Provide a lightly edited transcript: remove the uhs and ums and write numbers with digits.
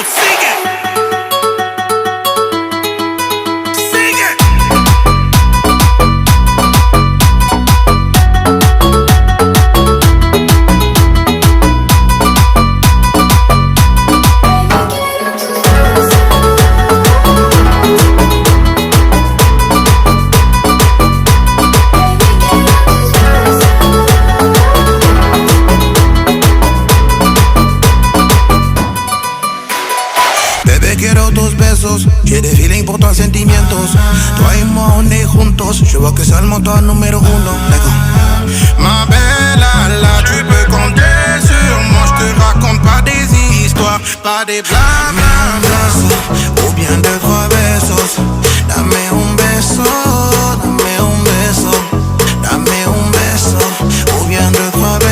sigue. Bebé, quiero tus besos, j'ai des feelings pour toi, sentimientos. Toi et moi, on est juntos, je vois que c'est le montant numéro uno. Ma belle, là, tu peux compter sur moi, je te raconte pas des histoires, pas des blagues.